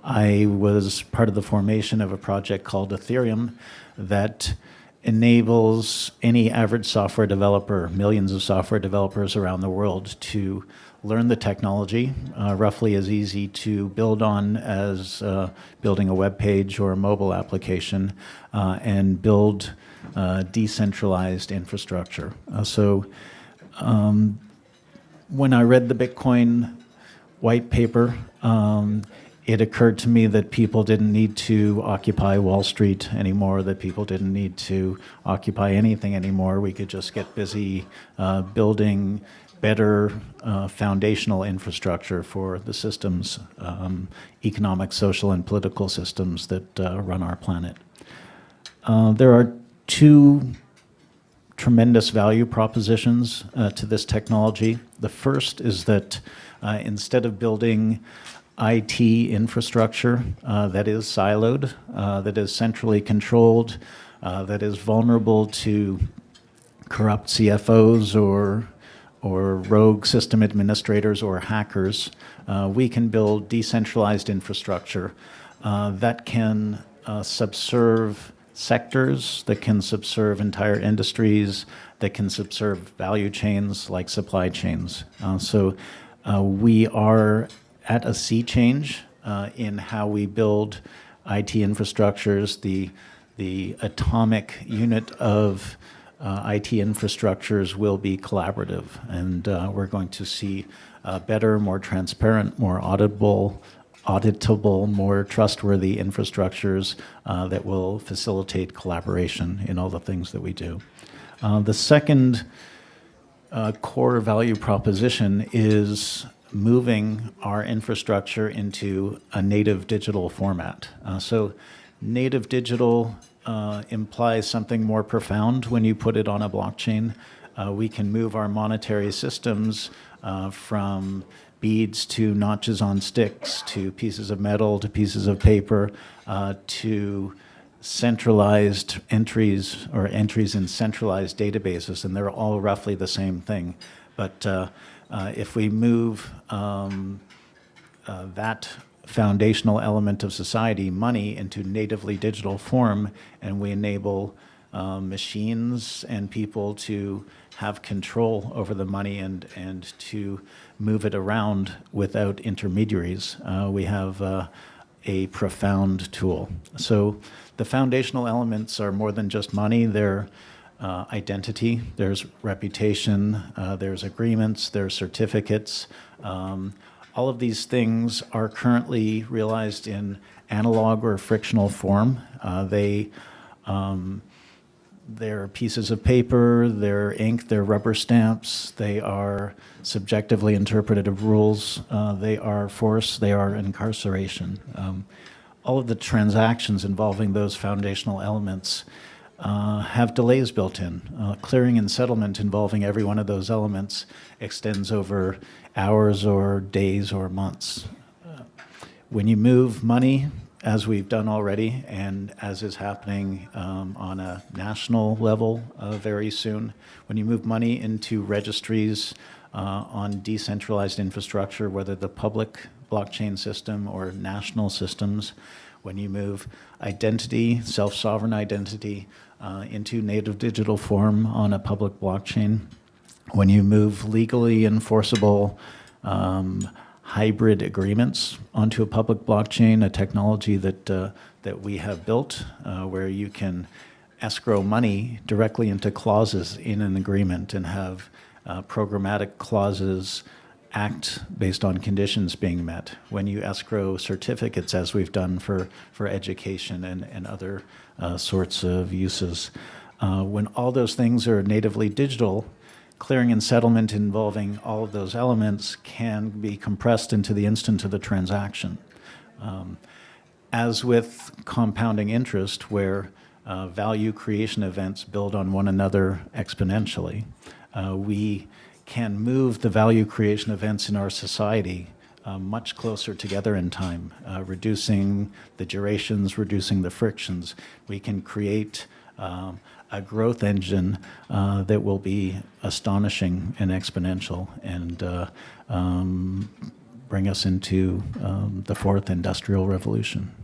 I was part of the formation of a project called Ethereum that enables any average software developer, millions of software developers around the world, to learn the technology, roughly as easy to build on as building a web page or a mobile application, and build decentralized infrastructure. When I read the Bitcoin white paper, it occurred to me that people didn't need to occupy Wall Street anymore, that people didn't need to occupy anything anymore. We could just get busy building better foundational infrastructure for the systems, economic, social, and political systems that run our planet. There are two tremendous value propositions to this technology. The first is that instead of building IT infrastructure that is siloed, that is centrally controlled, that is vulnerable to corrupt CFOs or rogue system administrators or hackers, we can build decentralized infrastructure that can subserve sectors, that can subserve entire industries, that can subserve value chains like supply chains. We are at a sea change in how we build IT infrastructures. The atomic unit of IT infrastructures will be collaborative, and we're going to see better, more transparent, more auditable, more trustworthy infrastructures that will facilitate collaboration in all the things that we do. The second core value proposition is moving our infrastructure into a native digital format. Native digital implies something more profound when you put it on a blockchain. We can move our monetary systems from beads to notches on sticks, to pieces of metal, to pieces of paper, to centralized entries or entries in centralized databases, and they're all roughly the same thing. But if we move that foundational element of society, money, into natively digital form, and we enable machines and people to have control over the money and to move it around without intermediaries, we have a profound tool. So the foundational elements are more than just money. They're identity, there's reputation, there's agreements, there's certificates. All of these things are currently realized in analog or frictional form. They're pieces of paper, they're ink, they're rubber stamps, they are subjectively interpretative rules, they are force, they are incarceration. All of the transactions involving those foundational elements have delays built in. Clearing and settlement involving every one of those elements extends over hours or days or months. When you move money, as we've done already, and as is happening on a national level very soon, when you move money into registries on decentralized infrastructure, whether the public blockchain system or national systems, when you move identity, self-sovereign identity, into native digital form on a public blockchain, when you move legally enforceable hybrid agreements onto a public blockchain, a technology that we have built, where you can escrow money directly into clauses in an agreement and have programmatic clauses act based on conditions being met. When you escrow certificates, as we've done for education and other sorts of uses. When all those things are natively digital, clearing and settlement involving all of those elements can be compressed into the instant of the transaction. As with compounding interest, where value creation events build on one another exponentially, we can move the value creation events in our society much closer together in time, reducing the durations, reducing the frictions. We can create a growth engine that will be astonishing and exponential, and bring us into the fourth industrial revolution.